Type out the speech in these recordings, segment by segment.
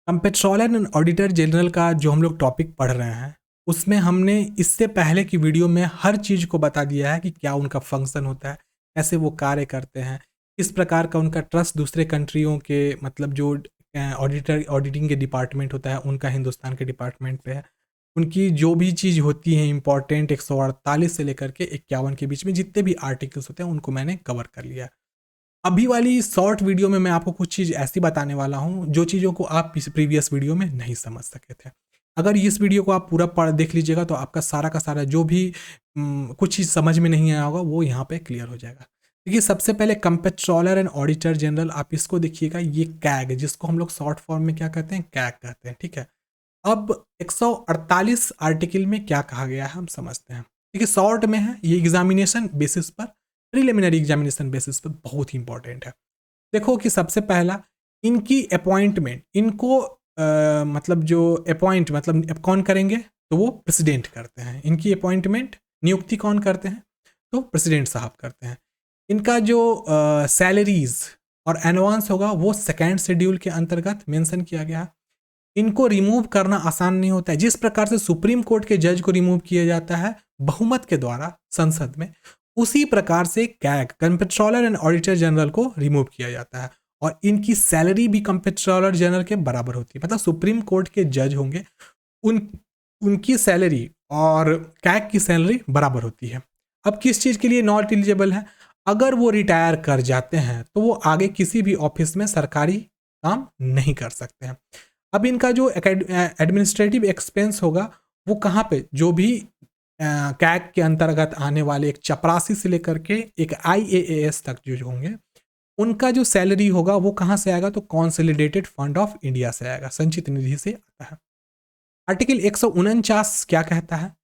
Comptroller and auditor general का जो हम लोग टॉपिक पढ़ रहे हैं उसमें हमने इससे पहले की वीडियो में हर चीज़ को बता दिया है कि क्या उनका फंक्शन होता है, कैसे वो कार्य करते हैं, किस प्रकार का उनका ट्रस्ट दूसरे कंट्रियों के मतलब जो ऑडिटिंग के डिपार्टमेंट होता है उनका हिंदुस्तान के डिपार्टमेंट पे है। उनकी जो भी चीज़ होती है इंपॉर्टेंट 148 से लेकर के 51 के बीच में जितने भी आर्टिकल्स होते हैं उनको मैंने कवर कर लिया। अभी वाली शॉर्ट वीडियो में मैं आपको कुछ चीज़ ऐसी बताने वाला हूँ जो चीज़ों को आप इस प्रीवियस वीडियो में नहीं समझ सके थे। अगर इस वीडियो को आप पूरा पढ़ देख लीजिएगा तो आपका सारा का सारा जो भी कुछ चीज़ समझ में नहीं आया होगा वो यहाँ पे क्लियर हो जाएगा। देखिए सबसे पहले कंप्ट्रोलर एंड ऑडिटर जनरल आप इसको देखिएगा, ये कैग जिसको हम लोग शॉर्ट फॉर्म में क्या कहते हैं, कैग कहते हैं। ठीक है, अब 148 आर्टिकल में क्या कहा गया है हम समझते हैं। ठीक है, शॉर्ट में है, ये एग्जामिनेशन बेसिस पर, प्रीलिमिनरी एग्जामिनेशन बेसिस पर बहुत ही इंपॉर्टेंट है। देखो कि सबसे पहला इनकी अपॉइंटमेंट, इनको मतलब जो अपॉइंट मतलब कौन करेंगे तो वो प्रेसिडेंट करते हैं। इनकी अपॉइंटमेंट नियुक्ति कौन करते हैं तो प्रेसिडेंट साहब करते हैं। इनका जो सैलरीज और एडवांस होगा वो सेकेंड शेड्यूल के अंतर्गत मेंशन किया गया है। इनको रिमूव करना आसान नहीं होता है। जिस प्रकार से सुप्रीम कोर्ट के जज को रिमूव किया जाता है बहुमत के द्वारा संसद में, उसी प्रकार से CAG comptroller and auditor general को रिमूव किया जाता है और इनकी सैलरी भी कंप्ट्रोलर जनरल के बराबर होती है। मतलब सुप्रीम कोर्ट के जज होंगे, उनकी सैलरी और कैग की सैलरी बराबर होती है। अब किस चीज़ के लिए नॉट एलिजिबल है, अगर वो रिटायर कर जाते हैं तो वो आगे किसी भी ऑफिस में सरकारी काम नहीं कर सकते हैं। अब इनका जो एडमिनिस्ट्रेटिव एक्सपेंस होगा वो कहाँ पे, जो भी कैग के अंतर्गत आने वाले एक चपरासी से लेकर के एक IAAS तक जो होंगे उनका जो सैलरी होगा वो कहाँ से आएगा तो कॉन्सोलिडेटेड फंड ऑफ इंडिया से आएगा, संचित निधि से आता है। आर्टिकल 149 क्या कहता है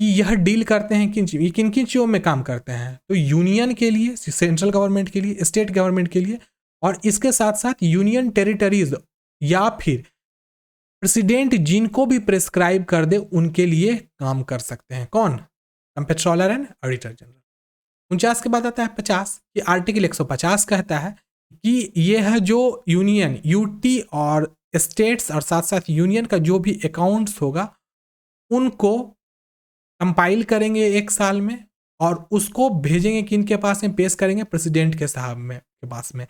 कि यह डील करते हैं किन किन चीज़ों में काम करते हैं तो यूनियन के लिए, सेंट्रल गवर्नमेंट के लिए, स्टेट गवर्नमेंट के लिए, और इसके साथ साथ यूनियन टेरिटरीज या फिर प्रेसिडेंट जिनको भी प्रेस्क्राइब कर दे उनके लिए काम कर सकते हैं। कौन, कंप्ट्रोलर एंड ऑडिटर जनरल। 49 के बाद आता है 50 कि आर्टिकल 150 कहता है कि यह है जो यूनियन, यूटी और स्टेट्स और साथ साथ यूनियन का जो भी अकाउंट्स होगा उनको कंपाइल करेंगे एक साल में और उसको भेजेंगे किन के पास में, पेश करेंगे प्रेसिडेंट के साहब में के पास में।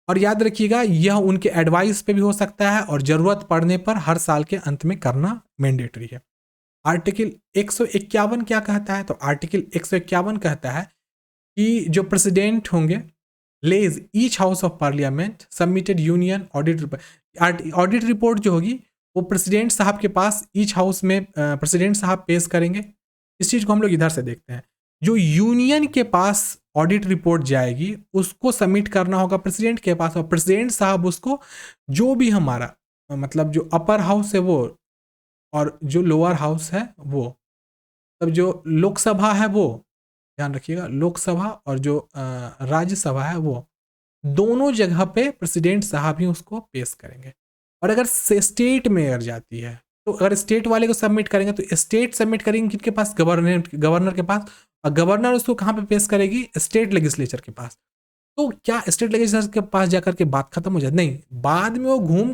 और याद रखिएगा यह उनके एडवाइस पे भी हो सकता है और जरूरत पड़ने पर हर साल के अंत में करना मैंडेटरी है। आर्टिकल 151 क्या कहता है तो आर्टिकल 151 कहता है कि जो प्रेसिडेंट होंगे lays each house of parliament submitted union audit report जो होगी वो प्रेसिडेंट साहब के पास ईच हाउस में प्रेसिडेंट साहब पेश करेंगे। इस चीज़ को हम लोग इधर से देखते हैं, जो यूनियन के पास ऑडिट रिपोर्ट जाएगी उसको सबमिट करना होगा प्रेसिडेंट के पास और प्रेसिडेंट साहब उसको जो भी हमारा मतलब जो अपर हाउस है वो और जो लोअर हाउस है वो, तब जो लोकसभा है वो, ध्यान रखिएगा लोकसभा और जो राज्यसभा है वो दोनों जगह पे प्रेसिडेंट साहब ही उसको पेश करेंगे। और अगर स्टेट में अगर जाती है तो अगर स्टेट वाले को सबमिट करेंगे तो स्टेट सबमिट करेंगे किसके पास, गवर्नर के पास, और गवर्नर उसको कहाँ पे पेश करेगी, स्टेट लेजिस्लेचर के पास। तो क्या स्टेट लेजिस्लेचर के पास जाकर के बात खत्म हो जाए, नहीं, बाद में वो घूम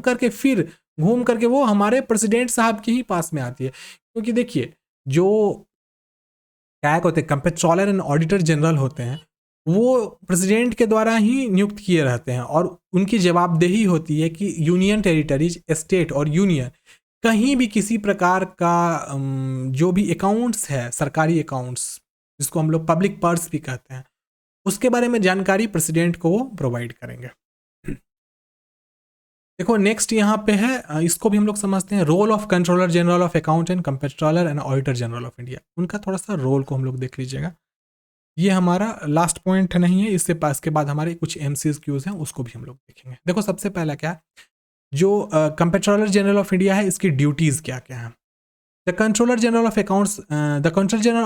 करके वो हमारे प्रेसिडेंट साहब के ही पास में आती है। क्योंकि देखिए जो कैग होते हैं, कंप्ट्रोलर एंड ऑडिटर जनरल होते हैं, वो प्रेसिडेंट के द्वारा ही नियुक्त किए रहते हैं और उनकी जवाबदेही होती है कि यूनियन टेरिटरीज, स्टेट और यूनियन कहीं भी किसी प्रकार का जो भी अकाउंट्स है, सरकारी अकाउंट्स जिसको हम लोग पब्लिक पर्स भी कहते हैं, उसके बारे में जानकारी प्रेसिडेंट को वो प्रोवाइड करेंगे। देखो नेक्स्ट यहाँ पे है, इसको भी हम लोग समझते हैं, role of controller general of account and comptroller and auditor general of India. उनका थोड़ा सा रोल को हम लोग देख लीजिएगा। ये हमारा लास्ट पॉइंट नहीं है, इससे पास के बाद हमारे कुछ MCQs हैं उसको भी हम लोग देखेंगे। देखो सबसे पहला क्या है, जो कंप्ट्रोलर जनरल ऑफ इंडिया है इसकी ड्यूटीज़ क्या क्या है। The controller general of accounts, the controller general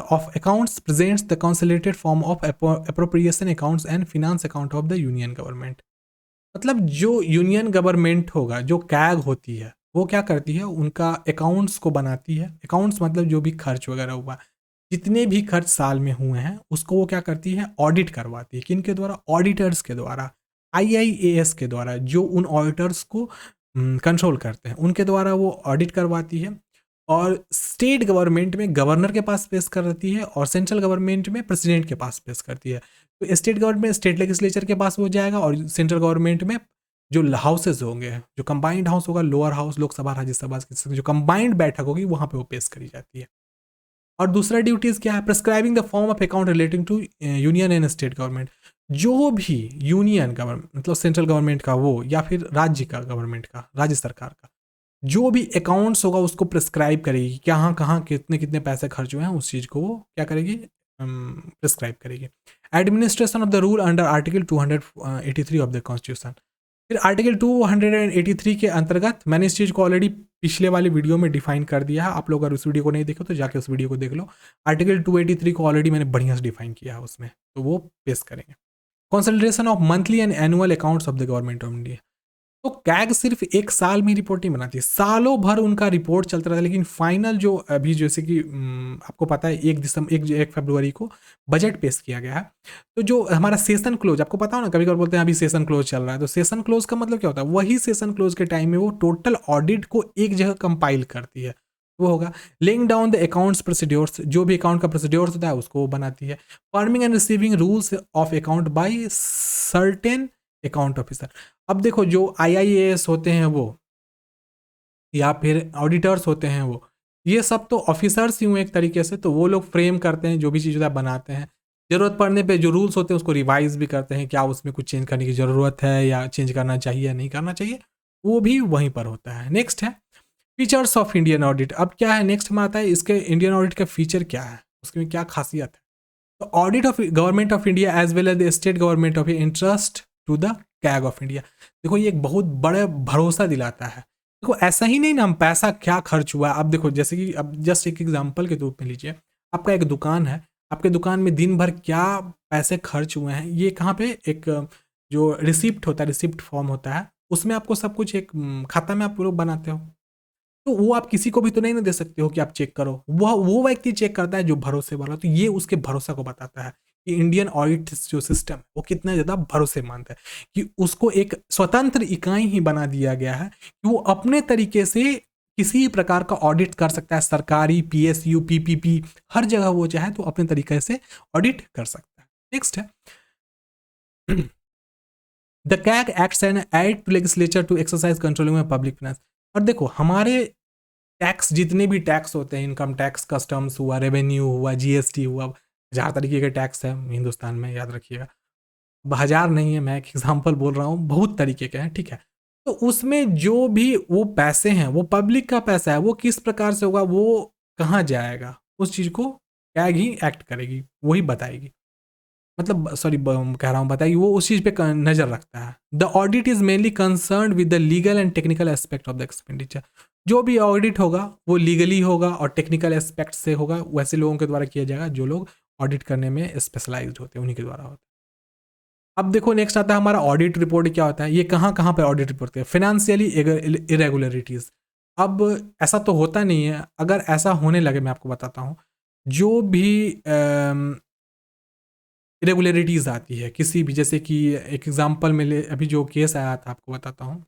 of accounts presents the consolidated form of appropriation accounts and finance account of the union government. मतलब जो यूनियन गवर्नमेंट होगा, जो CAG होती है, वो क्या करती है, उनका अकाउंट्स को बनाती है। अकाउंट्स मतलब जो भी खर्च वगैरह हुआ, जितने भी खर्च साल में हुए हैं उसको वो क्या करती है, ऑडिट करवाती है। किन के द्वारा, ऑडिटर्स के द्वारा, IIAS के द्वारा, जो उन ऑडिटर्स को कंट्रोल करते हैं, उनके द्वारा वो ऑडिट करवाती है। और स्टेट गवर्नमेंट में गवर्नर के पास पेश करती है और सेंट्रल गवर्नमेंट में प्रेसिडेंट के पास पेश करती है। तो स्टेट गवर्नमेंट स्टेट लेजिस्लेचर के पास वो जाएगा और सेंट्रल गवर्नमेंट में जो हाउसेज होंगे, जो कंबाइंड हाउस होगा, लोअर हाउस लोकसभा राज्यसभा जो कंबाइंड बैठक होगी वहाँ पे वो पेश करी जाती है। और दूसरा ड्यूटीज क्या है, prescribing the form of account relating to union and state government. जो भी यूनियन गवर्नमेंट मतलब सेंट्रल गवर्नमेंट का वो या फिर राज्य का गवर्नमेंट का, राज्य सरकार का जो भी अकाउंट्स होगा उसको प्रिस्क्राइब करेगी, कहाँ कहाँ कितने कितने पैसे खर्च हुए हैं, उस चीज़ को वो क्या करेगी, प्रिस्क्राइब करेगी। Administration of the rule under article 283 of the constitution. फिर आर्टिकल 283 के अंतर्गत मैंने इस चीज़ को ऑलरेडी पिछले वाली वीडियो में डिफाइन कर दिया है। आप लोग अगर उस वीडियो को नहीं देखो तो जाके उस वीडियो को देख लो। आर्टिकल 283 को ऑलरेडी मैंने बढ़िया से डिफाइन किया है उसमें, तो वो पेश करेंगे। Consolidation of monthly and annual accounts of the government of India. तो कैग सिर्फ एक साल में रिपोर्ट नहीं बनाती है, सालों भर उनका रिपोर्ट चलता रहता है। लेकिन फाइनल जो अभी जैसे कि आपको पता है 1 फरवरी को बजट पेश किया गया है, तो जो हमारा सेशन क्लोज, आपको पता हो ना, कभी कभी बोलते हैं अभी सेशन क्लोज चल रहा है, तो सेशन क्लोज का मतलब क्या होता है, वही सेशन क्लोज के टाइम में वो टोटल ऑडिट को एक जगह कंपाइल करती है, वो होगा। Laying down the accounts procedures, जो भी अकाउंट का प्रोसीड्योर्स होता है उसको वो बनाती है। Forming and receiving rules of account by certain account officer. अब देखो जो IAS होते हैं वो या फिर ऑडिटर्स होते हैं वो, ये सब तो ऑफिसर्स ही हुए एक तरीके से, तो वो लोग फ्रेम करते हैं, जो भी चीज़ होता है बनाते हैं। ज़रूरत पड़ने पे जो रूल्स होते हैं उसको रिवाइज भी करते हैं, क्या उसमें कुछ चेंज करने की ज़रूरत है या चेंज करना चाहिए या नहीं करना चाहिए, वो भी वहीं पर होता है। नेक्स्ट है फीचर्स ऑफ इंडियन ऑडिट। अब क्या है नेक्स्ट में आता है इसके इंडियन ऑडिट का फीचर क्या है, उसकी क्या खासियत है। तो audit of government of India as well as the state government of interest to the CAG of India. देखो ये एक बहुत बड़ा भरोसा दिलाता है। देखो ऐसा ही नहीं ना हम पैसा क्या खर्च हुआ। अब देखो जैसे कि अब जस्ट एक एग्जांपल के रूप में लीजिए, आपका एक दुकान है, आपके दुकान में दिन भर क्या पैसे खर्च हुए हैं, ये कहाँ पे एक जो रिसिप्ट होता है, रिसिप्ट फॉर्म होता है, उसमें आपको सब कुछ एक खाता में आप लोग बनाते हो। तो वो आप किसी को भी तो नहीं ना दे सकते हो कि आप चेक करो, वो व्यक्ति चेक करता है जो भरोसे वाला। तो ये उसके भरोसा को बताता है कि इंडियन ऑडिट जो सिस्टम है वो कितना ज़्यादा भरोसेमंद है, कि उसको एक स्वतंत्र इकाई ही बना दिया गया है कि वो अपने तरीके से किसी प्रकार का ऑडिट कर सकता है। सरकारी PSU PPP हर जगह वो चाहे तो अपने तरीके से ऑडिट कर सकता है। नेक्स्ट है the CAG acts an aid to legislature to exercise controlling में पब्लिक फाइनेंस। और देखो हमारे टैक्स जितने भी टैक्स होते हैं, इनकम टैक्स, कस्टम्स हुआ, रेवेन्यू हुआ, GST हुआ, 1000 तरीके के टैक्स है हिंदुस्तान में, याद रखिएगा। 1000 नहीं है, मैं एक एग्जांपल बोल रहा हूँ, बहुत तरीके के हैं, ठीक है। तो उसमें जो भी वो पैसे हैं वो पब्लिक का पैसा है, वो किस प्रकार से होगा, वो कहाँ जाएगा, उस चीज़ को कैग ही एक्ट करेगी, वही बताएगी। मतलब सॉरी कह रहा हूँ बताइए, वो उस चीज़ पे नज़र रखता है। The audit is mainly concern with the legal and technical aspect of the expenditure. जो भी ऑडिट होगा वो लीगली होगा और टेक्निकल एस्पेक्ट से होगा, वैसे लोगों के द्वारा किया जाएगा जो लोग ऑडिट करने में स्पेशलाइज्ड होते हैं, उन्हीं के द्वारा होता है। अब देखो नेक्स्ट आता है हमारा ऑडिट रिपोर्ट। क्या होता है, ये कहाँ कहाँ पे ऑडिट रिपोर्ट है, फाइनेंशियली इरेगुलरिटीज़। अब ऐसा तो होता नहीं है, अगर ऐसा होने लगे मैं आपको बताता हूँ। जो भी इरेगुलरिटीज़ आती है किसी भी, जैसे कि एक एग्जांपल में ले, अभी जो केस आया था आपको बताता हूँ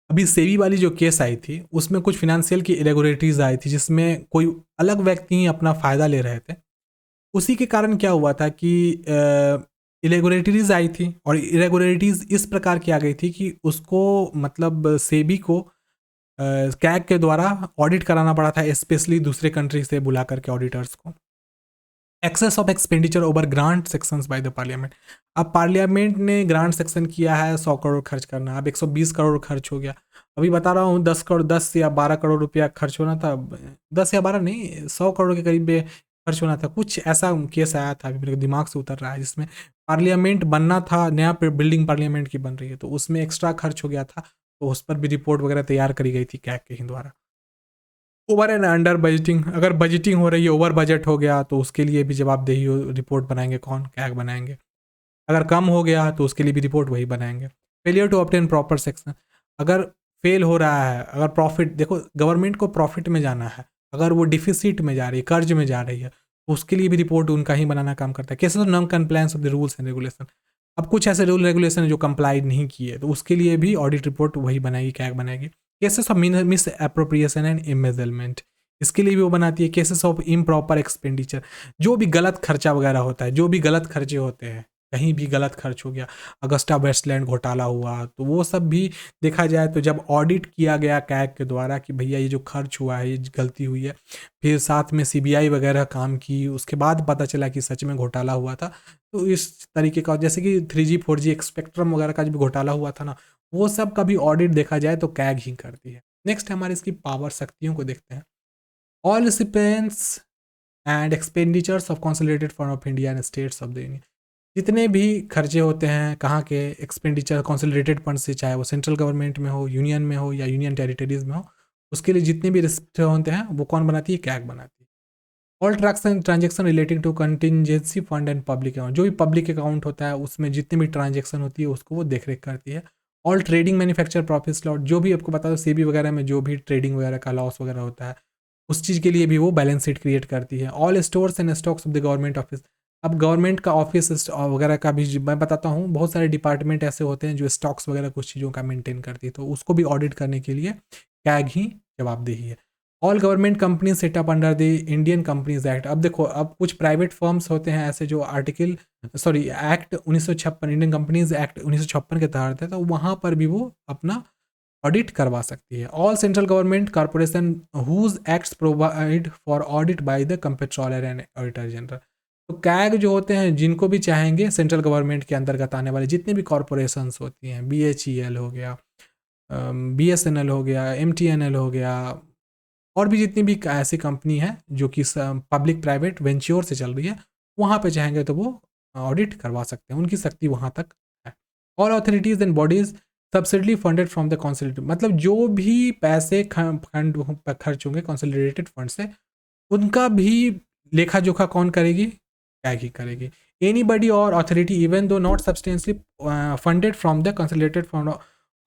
अभी सेबी वाली जो केस आई थी उसमें कुछ फिनेंशियल की इरेगुलरिटीज़ आई थी, जिसमें कोई अलग व्यक्ति ही अपना फ़ायदा ले रहे थे। उसी के कारण क्या हुआ था कि इरेगुलरिटीज़ आई थी, और इरेगुलरिटीज़ इस प्रकार की आ गई थी कि उसको मतलब सेबी को कैग के द्वारा ऑडिट कराना पड़ा था, स्पेशली दूसरे कंट्री से बुला करके ऑडिटर्स को। Excess of expenditure over grant sections by the parliament. अब पार्लियामेंट ने ग्रांट सेक्शन किया है 100 करोड़ खर्च करना, अब 120 करोड़ खर्च हो गया। अभी बता रहा हूँ 10 या 12 करोड़ रुपया खर्च होना था, 10 या 12 नहीं, 100 करोड़ के करीब खर्च होना था। कुछ ऐसा केस आया था, अभी मेरे दिमाग से उतर रहा है, जिसमें पार्लियामेंट बनना था, नया बिल्डिंग पार्लियामेंट की बन रही है, तो उसमें एक्स्ट्रा खर्च हो गया था, तो उस पर भी रिपोर्ट वगैरह तैयार करी गई थी कैग के ही द्वारा। ओवर एंड अंडर बजटिंग, अगर बजटिंग हो रही है, ओवर बजट हो गया, तो उसके लिए भी जवाबदेही रिपोर्ट बनाएंगे कौन, कैग बनाएंगे। अगर कम हो गया तो उसके लिए भी रिपोर्ट वही बनाएंगे। Failure to obtain proper section, अगर फेल हो रहा है, अगर प्रॉफिट, देखो गवर्नमेंट को प्रॉफिट में जाना है, अगर वो डिफिसिट में जा रही है, कर्ज में जा रही है, तो उसके लिए भी रिपोर्ट उनका ही बनाना काम करता है। Cases of non compliance of the rules and regulation, अब कुछ ऐसे रूल रेगुलेशन है जो कंप्लाई नहीं किए, तो उसके लिए भी ऑडिट रिपोर्ट वही बनाएगी, कैग बनाएगी। Cases of miss appropriation and embezzlement, इसके लिए भी वो बनाती है। केसेस ऑफ इम्प्रॉपर एक्सपेंडिचर, जो भी गलत खर्चा वगैरह होता है, जो भी गलत खर्चे होते हैं, कहीं भी गलत खर्च हो गया, अगस्टा वेस्टलैंड घोटाला हुआ, तो वो सब भी देखा जाए तो जब ऑडिट किया गया कैग के द्वारा कि भैया ये जो खर्च हुआ है, ये गलती हुई है, फिर साथ में सीबीआई वगैरह काम की, उसके बाद पता चला कि सच में घोटाला हुआ था। तो इस तरीके का, जैसे कि 3G 4G स्पेक्ट्रम वगैरह का जो घोटाला हुआ था ना, वो सब का भी ऑडिट देखा जाए तो कैग ही करती है। नेक्स्ट हमारे इसकी पावर, शक्तियों को देखते हैं। All recipients and expenditures of consolidated fund of India and states of the union, जितने भी खर्चे होते हैं कहाँ के, एक्सपेंडिचर कंसोलिडेटेड फंड से, चाहे वो सेंट्रल गवर्नमेंट में हो, यूनियन में हो या यूनियन टेरिटरीज में हो, उसके लिए जितने भी रिसिप्ट होते हैं वो कौन बनाती है, कैग बनाती है। All transaction relating to contingency fund and public account, जो भी पब्लिक अकाउंट होता है उसमें जितनी भी ट्रांजेक्शन होती है उसको वो देख रेख करती है। All trading manufacture profit loss, जो भी आपको बता दो सेबी वगैरह में जो भी ट्रेडिंग वगैरह का लॉस वगैरह होता है, उस चीज़ के लिए भी वो बैलेंस शीट क्रिएट करती है। All stores and stocks of the government office, अब गवर्नमेंट का ऑफिस वगैरह का भी मैं बताता हूँ, बहुत सारे डिपार्टमेंट ऐसे होते हैं जो स्टॉक्स वगैरह कुछ चीज़ों का मेंटेन करती है, तो उसको भी ऑडिट करने के लिए कैग ही जवाबदेही है। All government company setup under the Indian companies act, अब देखो, अब कुछ प्राइवेट फर्म्स होते हैं ऐसे जो एक्ट 1956, इंडियन कंपनीज एक्ट 1956 के तहत है, तो वहाँ पर भी वो अपना ऑडिट करवा सकती है। All central government corporation whose acts provide for audit by the comptroller and auditor general, तो कैग जो होते हैं, जिनको भी चाहेंगे सेंट्रल गवर्नमेंट के अंतर्गत आने वाले जितने भी कॉर्पोरेशंस होती हैं, BHEL हो गया, BSNL हो गया, MTNL हो गया, और भी जितनी भी ऐसी कंपनी है जो कि पब्लिक प्राइवेट वेंच्योर से चल रही है, वहाँ पे चाहेंगे तो वो ऑडिट करवा सकते हैं, उनकी शक्ति वहाँ तक है। All authorities and bodies substantially funded from the consolidated, मतलब जो भी पैसे फंड खर्च होंगे कॉन्सोलिडेटेड फंड से, उनका भी लेखा जोखा कौन करेगी, कैग ही करेगी। एनी बडी और authority even though not substantially funded from the consolidated fund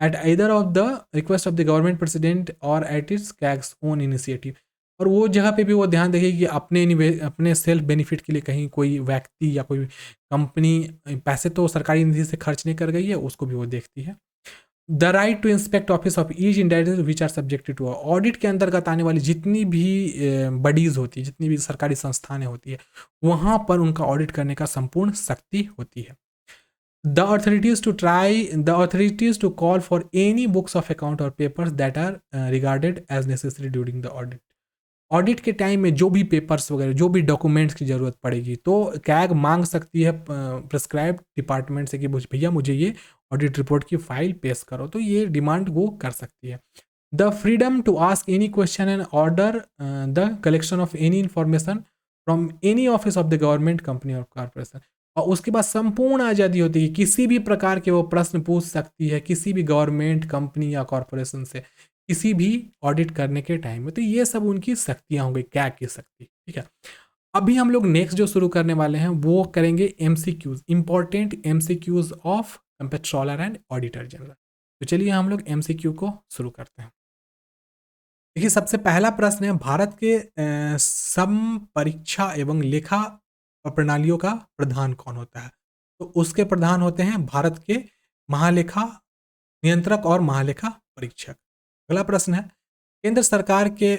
eight either of the request of the government president और एट इट्स कैग्स ओन इनिशिएटिव, और वो जगह पे भी वो ध्यान देखेगी कि अपने सेल्फ बेनिफिट के लिए कहीं कोई व्यक्ति या कोई कंपनी पैसे तो सरकारी निधि से खर्च नहीं कर गई है, उसको भी वो देखती है। The right to inspect office of each indirect which are subjected to audit के अंतर्गत आने वाली जितनी भी बडीज होती है, जितनी भी सरकारी संस्थानें होती है, वहाँ पर उनका ऑडिट करने का संपूर्ण शक्ति होती है। The authorities to call for any books of account or papers that are regarded as necessary during the audit. Audit के टाइम में जो भी पेपर्स वगैरह, जो भी डॉक्यूमेंट्स की ज़रूरत पड़ेगी, तो कैग मांग सकती है प्रिस्क्राइब डिपार्टमेंट से कि भैया मुझे ये ऑडिट रिपोर्ट की फाइल पेश करो, तो ये डिमांड वो कर सकती है। The freedom to ask any question and order the collection of any information from any office of the government company और कॉर्पोरेशन, और उसके बाद संपूर्ण आज़ादी होती है, किसी भी प्रकार के वो प्रश्न पूछ सकती है किसी भी गवर्नमेंट कंपनी या कॉर्पोरेशन से किसी भी ऑडिट करने के टाइम में। तो ये सब उनकी शक्तियाँ हो गई, कैग की शक्ति, ठीक है। अभी हम लोग नेक्स्ट जो शुरू करने वाले हैं वो करेंगे MCQs, important MCQs of comptroller and auditor general. तो चलिए हम लोग MCQ को शुरू करते हैं। देखिए, सबसे पहला प्रश्न है, भारत के सम परीक्षा एवं लेखा प्रणालियों का प्रधान कौन होता है? तो उसके प्रधान होते हैं भारत के महालेखा नियंत्रक और महालेखा परीक्षक। अगला प्रश्न है, केंद्र सरकार के,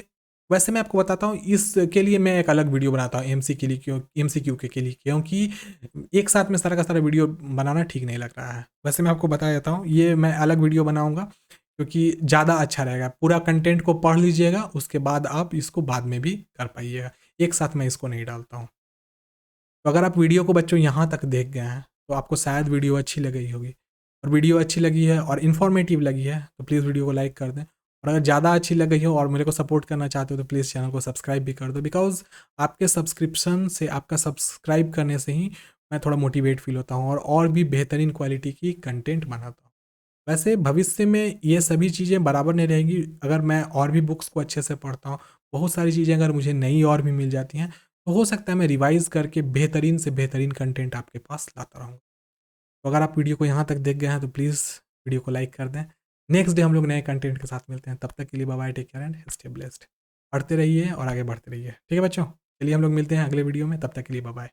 वैसे मैं आपको बताता हूँ इसके लिए मैं एक अलग वीडियो बनाता हूँ MCQ के लिए, क्योंकि एक साथ में सारा का सारा वीडियो बनाना ठीक नहीं लग रहा है। वैसे मैं आपको बता देता हूँ, ये मैं अलग वीडियो बनाऊँगा क्योंकि ज़्यादा अच्छा रहेगा। पूरा कंटेंट को पढ़ लीजिएगा, उसके बाद आप इसको बाद में भी कर पाइएगा, एक साथ मैं इसको नहीं डालता हूँ। तो अगर आप वीडियो को बच्चों यहाँ तक देख गए हैं तो आपको शायद वीडियो अच्छी लगी होगी, और वीडियो अच्छी लगी है और इन्फॉर्मेटिव लगी है तो प्लीज़ वीडियो को लाइक कर दें, और अगर ज़्यादा अच्छी लग गई हो और मेरे को सपोर्ट करना चाहते हो तो प्लीज़ चैनल को सब्सक्राइब भी कर दो, बिकॉज आपके सब्सक्रिप्शन से, आपका सब्सक्राइब करने से ही मैं थोड़ा मोटिवेट फील होता हूँ और भी बेहतरीन क्वालिटी की कंटेंट बनाता हूँ। वैसे भविष्य में ये सभी चीज़ें बराबर नहीं रहेंगी, अगर मैं और भी बुक्स को अच्छे से पढ़ता हूँ, बहुत सारी चीज़ें अगर मुझे नई और भी मिल जाती हैं, तो हो सकता है मैं रिवाइज़ करके बेहतरीन से बेहतरीन कंटेंट आपके पास लाता रहूँगा। तो अगर आप वीडियो को यहाँ तक देख गए हैं तो प्लीज़ वीडियो को लाइक कर दें। नेक्स्ट डे हम लोग नए कंटेंट के साथ मिलते हैं, तब तक के लिए bye bye, take care and stay blessed. पढ़ते रहिए और आगे बढ़ते रहिए। ठीक है बच्चों, चलिए हम लोग मिलते हैं अगले वीडियो में, तब तक के लिए बाय बाय।